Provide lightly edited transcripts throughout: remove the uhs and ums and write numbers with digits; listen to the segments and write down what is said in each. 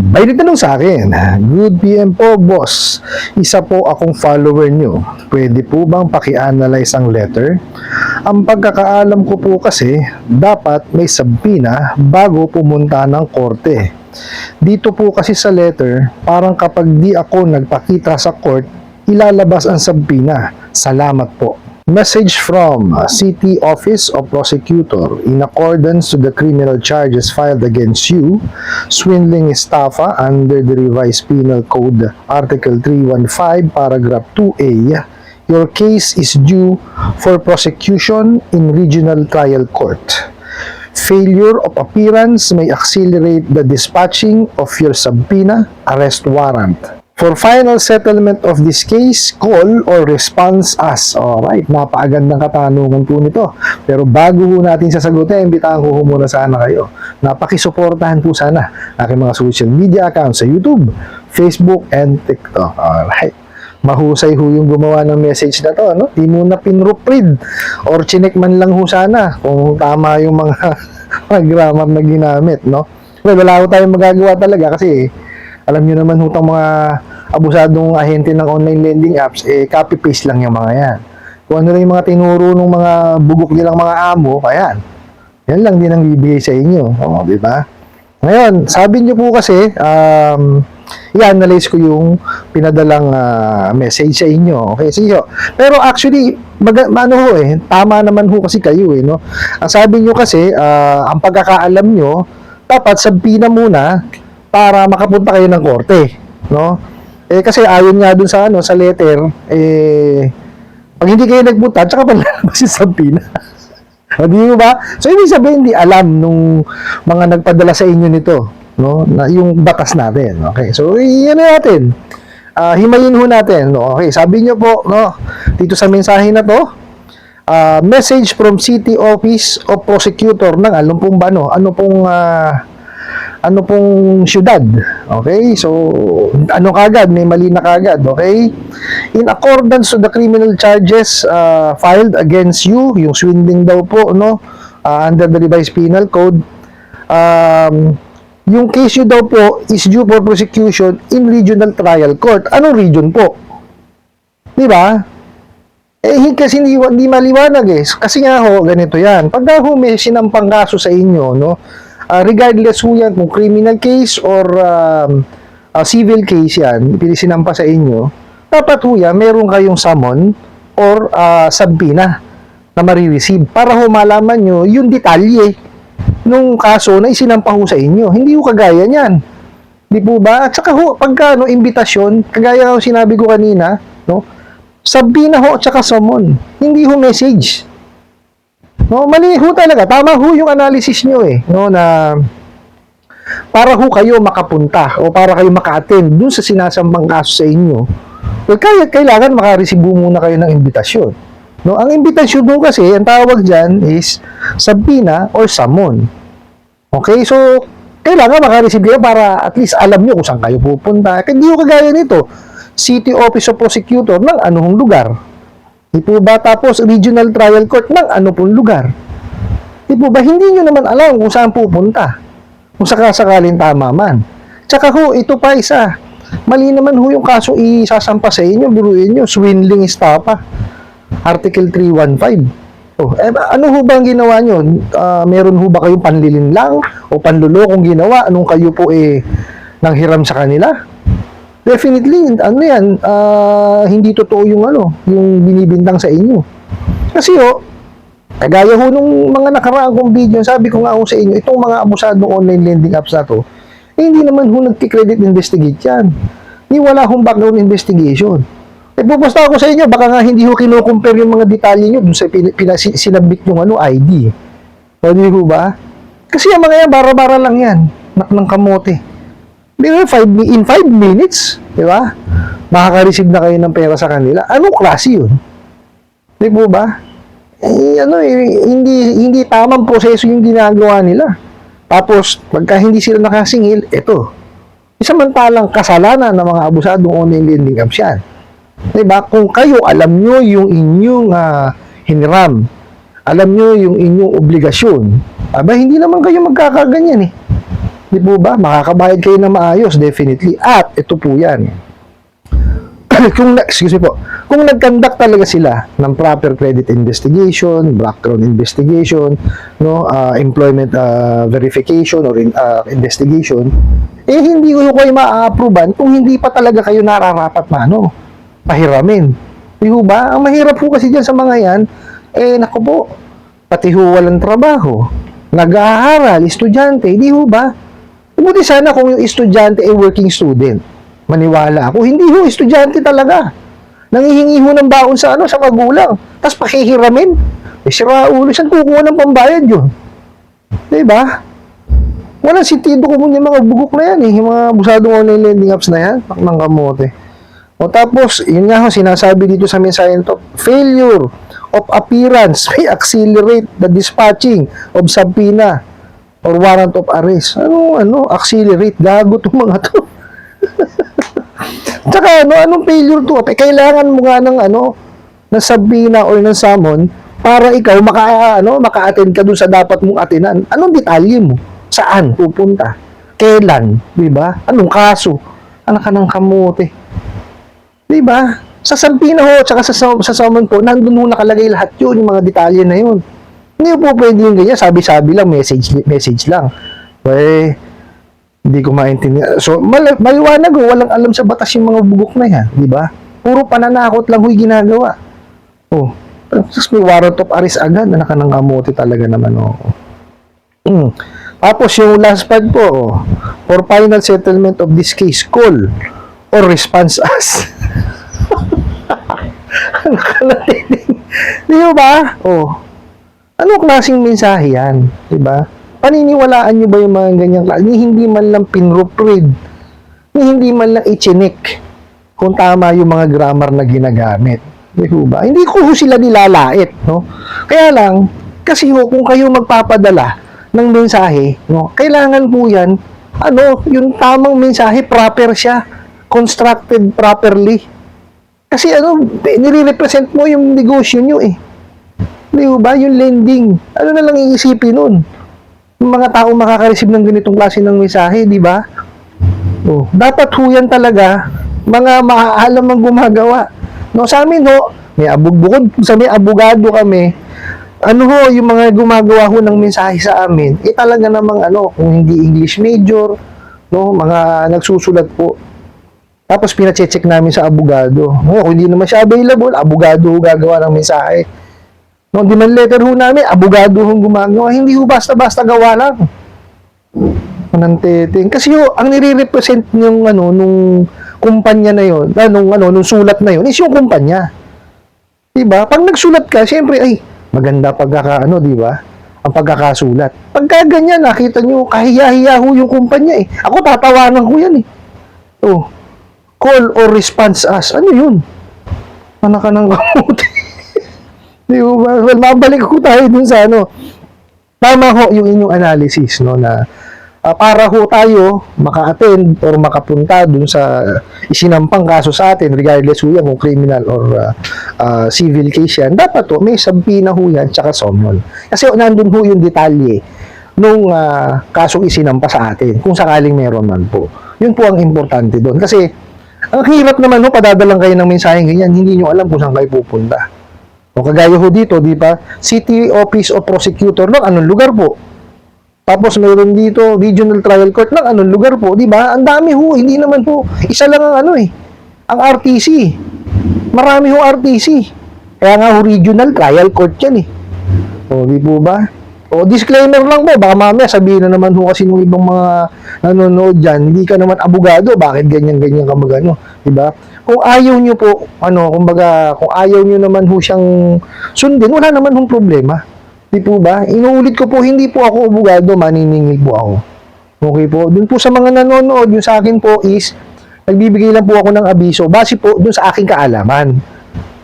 May nagtanong sa akin, "Good PM po, boss. Isa po akong follower nyo. Pwede po bang paki-analyze ang letter? Ang pagkakaalam ko po kasi, dapat may sabina bago pumunta ng korte. Dito po kasi sa letter, parang kapag di ako nagpakita sa court, ilalabas ang sabina. Salamat po." Message from City Office of Prosecutor. In accordance to the criminal charges filed against you, swindling estafa under the Revised Penal Code Article 315, Paragraph 2A, your case is due for prosecution in Regional Trial Court. Failure of appearance may accelerate the dispatching of your subpoena arrest warrant. For final settlement of this case, call or response us. Alright, napakagandang katanungan po nito. Pero bago po natin sasagutin, imbitahan ko muna sana kayo. Napakisuportahan po sana aking mga social media accounts sa YouTube, Facebook, and TikTok. Alright. Mahusay ho yung gumawa ng message na to, no? Di muna pinroofread or chinek man lang ho sana kung tama yung mga, mga grammar na ginamit, no? Well, wala ho tayong magagawa talaga kasi alam nyo naman hutang mga abusadong ahente ng online lending apps, copy-paste lang yung mga yan. Kung ano lang yung mga tinuro ng mga bugok nilang mga amo, ayan. Yan lang din ang bibigay sa inyo. O, di ba? Ngayon, sabi nyo po kasi, i-analyze ko yung pinadalang message sa inyo. Okay, sige ho. Pero actually, tama naman ho kasi kayo no? Ang sabi nyo kasi, ang pagkakaalam nyo, dapat sabina muna para makapunta kayo ng korte, no? Kasi ayon nga dun sa sa letter, pag hindi kayo nagpunta, tsaka pala si sabina. Di ba? So ibig sabihin, hindi alam nung mga nagpadala sa inyo nito, no? Na yung batas natin. Okay. So iyan natin. Himayin ho natin, no? Okay, sabi niyo po, no, dito sa mensahe na to, message from City Office of Prosecutor ng ano pong syudad. Okay? So, ano kagad? May mali na kagad. Okay? In accordance to the criminal charges filed against you, yung swindling daw po, no? Under the Revised Penal Code, yung case nyo daw po is due for prosecution in Regional Trial Court. Anong region po? Di ba? Kasi hindi maliwanag Kasi nga ho, ganito yan. Pag ho may sinampang kaso sa inyo, no? Regardless ho yan kung criminal case or civil case yan, pinisinampa sa inyo, dapat ho yan, meron kayong summon or sabina na marireceive para ho malaman nyo yung detalye nung kaso na isinampa ho sa inyo. Hindi ho kagaya niyan. Di po ba? At saka ho, pagka imbitasyon, kagaya ho sinabi ko kanina, no? Sabina ho at saka summon. Hindi ho message. No, mali ho talaga. Tama ho yung analysis nyo no, na para ho kayo makapunta o para kayo maka-attend dun sa sinasambang kaso sa inyo. Well, kailangan maka-receive muna kayo ng imbitasyon. No, ang imbitasyon ho kasi, ang tawag dyan is sabina or summon. Okay, so kailangan maka-receive kayo para at least alam nyo kung saan kayo pupunta. Hindi ho kagaya nito, City Office of Prosecutor ng anong lugar. Di po ba? Tapos Regional Trial Court ng ano pong lugar. Di po ba? Hindi nyo naman alam kung saan pupunta. Kung sakaling tama man. Tsaka ho, ito pa isa. Mali naman ho yung kaso isasampa sa inyo, buruin nyo, swindling estafa. Article 315. Ano ho ba ang ginawa nyo? Meron ho ba kayong panlilin lang o panlulokong ginawa nung kayo po nanghiram sa kanila? Definitely, hindi totoo yung binibintang sa inyo. Kasi kagaya ho nung mga nakaraang kong video, sabi ko nga ho sa inyo, itong mga abusadong online lending apps na to, hindi naman ho nagki-credit investigate yan. Wala hong background investigation. Pupusta ako sa inyo, baka nga hindi ho kinukumpare yung mga detalye nyo dun sa sinabit yung ID. Pwede ho ba? Kasi yung mga yan, bara-bara lang yan. Ng kamote. In 5 minutes, di ba? Makaka-receive na kayo ng pera sa kanila. Anong klase yun? Di po ba? Hindi tamang proseso yung ginagawa nila. Tapos, pagka hindi sila nakasingil, ito. Isamantalang kasalanan ng mga abusadong online lending apps yan. Di ba? Kung kayo, alam nyo yung inyong hiniram, alam nyo yung inyong obligasyon, hindi naman kayo magkakaganyan Di po ba? Makakabayad kayo ng maayos, definitely. At ito po yan. Kung nag-conduct talaga sila ng proper credit investigation, background investigation, no, employment verification or investigation, hindi ko kayo ma-approvean kung hindi pa talaga kayo nararapat pahiramin. Di ba? Ang mahirap po kasi dyan sa mga yan, naku po, pati ho walang trabaho, nag-aaral, estudyante, di ba? Buti sana kung yung estudyante ay working student. Maniwala ako, hindi ho, estudyante talaga. Nangihingi ho ng baon sa magulang. Tapos pakihiramin. Sira ulo, saan kukuha ng pambayad yun? Diba? Walang sentido ko yung mga bugok na yan yung mga busadong online lending apps na yan, ng kamote. O tapos, yun nga ho, sinasabi dito sa mensahe nito, failure of appearance may accelerate the dispatching of subpoena or warrant of arrest. Accelerate, gago itong mga to. Tsaka anong failure to? Kailangan mo nga ng ng subpoena or ng summon para ikaw maka-attend ka dun sa dapat mong attenan. Anong detalye mo? Saan pupunta? Kailan? Di ba? Anong kaso? Anak ka ng kamote. Di ba? Sa subpoena ho, tsaka sa summon po, nandun ho nakalagay lahat yun, yung mga detalye na yun. Hindi po pwede yung ganyan, sabi-sabi lang, message lang. Hindi ko maintindihan. So, maliwanag ho, walang alam sa batas yung mga bugok na yan, di ba? Puro pananakot lang ho'y ginagawa. Tapos may warrant of arrest agad, anak ka ng kamote talaga naman, Tapos yung last part po, for final settlement of this case, call or response us. Di ba? Anong klaseng mensahe yan? Di ba? Paniniwalaan nyo ba yung mga ganyang klase? Hindi man lang pinroofread. Hindi man lang ichinik kung tama yung mga grammar na ginagamit. Di ba? Hindi ko sila nilalait. No? Kaya lang, kasi kung kayo magpapadala ng mensahe, kailangan po yan, yung tamang mensahe, proper siya. Constructed properly. Kasi nire-represent mo yung negosyo nyo Di ba? Yung lending. Ano na lang iisipin nun? Yung mga tao makaka-receive ng ganitong klase ng mensahe, di ba? Dapat ho yan talaga, mga maaalam ang gumagawa. Sa amin bukod sa may abogado kami, yung mga gumagawa ho ng mensahe sa amin, talaga namang kung hindi English major, mga nagsusulat po. Tapos pina-check namin sa abogado. Kung hindi naman siya available, abogado ho gagawa ng mensahe. Demand letter ho namin, abogado ho gumagawa. Hindi ho basta-basta gawa lang. Nanteting. Kasi ang nire-represent yung nung kumpanya na yon, nung sulat na yon, is yung kumpanya. Diba? Pag nagsulat ka, siyempre, maganda di ba? Ang pagkakasulat. Pagka ganyan, nakita nyo, kahiya-hiya ho yung kumpanya Ako, tatawanan ko yan call or response us. Ano yun? Anak ka ng kamote. Di ba? Well, mabalik ko tayo dun sa Tama ho yung inyong analysis, na para ho tayo maka-attend or makapunta dun sa isinampang kaso sa atin, regardless ho yan kung criminal or civil case yan, dapat may subpoena ho yan, tsaka summon. Kasi nandun ho yung detalye nung kasong isinampa sa atin, kung sakaling meron man po. Yun po ang importante doon. Kasi ang hirap naman padadalang kayo ng mensahe ganyan, hindi nyo alam kung saan kayo pupunta. Kagaya ho dito, di ba? City Office of Prosecutor ng anong lugar po. Tapos mayroon dito, Regional Trial Court ng anong lugar po, di ba? Ang dami ho, hindi naman ho. Isa lang ang ang RTC. Marami ho RTC. Kaya nga ho, Regional Trial Court yan di po ba? Disclaimer lang po, baka mamaya sabihin na naman ho kasi ng ibang mga nanonood dyan, hindi ka naman abogado, bakit ganyan-ganyan ka diba? Kung ayaw nyo po, kung ayaw nyo naman ho siyang sundin, wala naman hong problema. Di po ba? Inuulit ko po, hindi po ako abogado, maniningil po ako. Okay po? Dun po sa mga nanonood, yung sa akin po is, nagbibigay lang po ako ng abiso, base po dun sa aking kaalaman.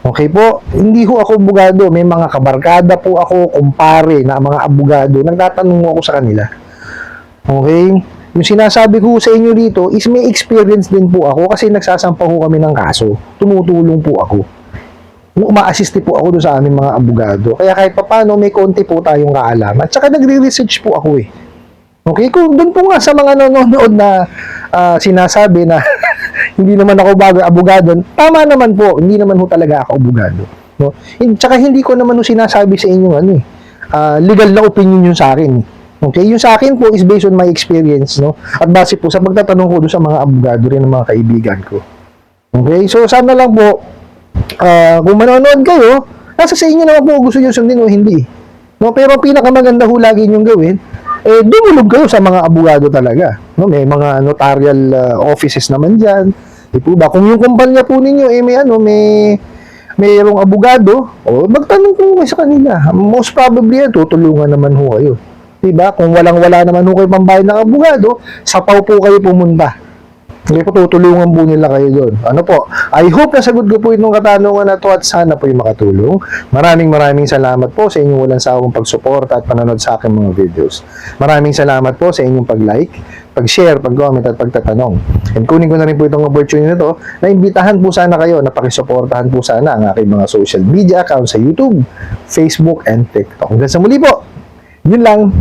Okay po, hindi ho ako abogado, may mga kabarkada po ako, kumpare na mga abogado, nagtatanong ako sa kanila. Okay? Yung sinasabi ko sa inyo dito is may experience din po ako kasi nagsasampa ho kami ng kaso. Tumutulong po ako. Uma-assist po ako doon sa aming mga abogado. Kaya kahit papaano may konti po tayong kaalaman. Tsaka nagre-research po ako Okay, kung doon po nga sa mga nanonood na sinasabi na hindi naman ako abogado, tama naman po, hindi naman ho talaga ako abogado. No? Tsaka hindi ko naman ho sinasabi sa inyo legal na opinion yun sa akin. Okay, yung sa akin po is based on my experience, no? At base po sa pagtatanong ko doon sa mga abogado rin ng mga kaibigan ko. Okay, so sana lang po, kung manonood kayo, nasa sa inyo naman po gusto nyo sundin o hindi. No, pero ang pinakamaganda ho lagi nyong gawin, dumulog kayo sa mga abogado talaga. No, may mga notarial offices naman diyan. Di po ba? Kung yung kumpanya po ninyo mayroong abogado, magtanong po kayo sa kanila. Most probably tutulungan naman ho kayo. Di ba? Kung walang-wala naman ho kayo pambayad ng abogado, sapaw po kayo pumunta. Hindi po tutulungan po nila kayo doon. Ano po? I hope nasagot ko po itong katanungan na to at sana po yung makatulong. Maraming salamat po sa inyong walang sawang pagsuporta at panonood sa aking mga videos. Maraming salamat po sa inyong pag-like, pag-share, pag-comment at pagtatanong. And kunin ko na rin po itong opportunity na to na imbitahan po sana kayo na pakisuportahan po sana ang aking mga social media account sa YouTube, Facebook, and TikTok. Hanggang sa muli po. Yun lang.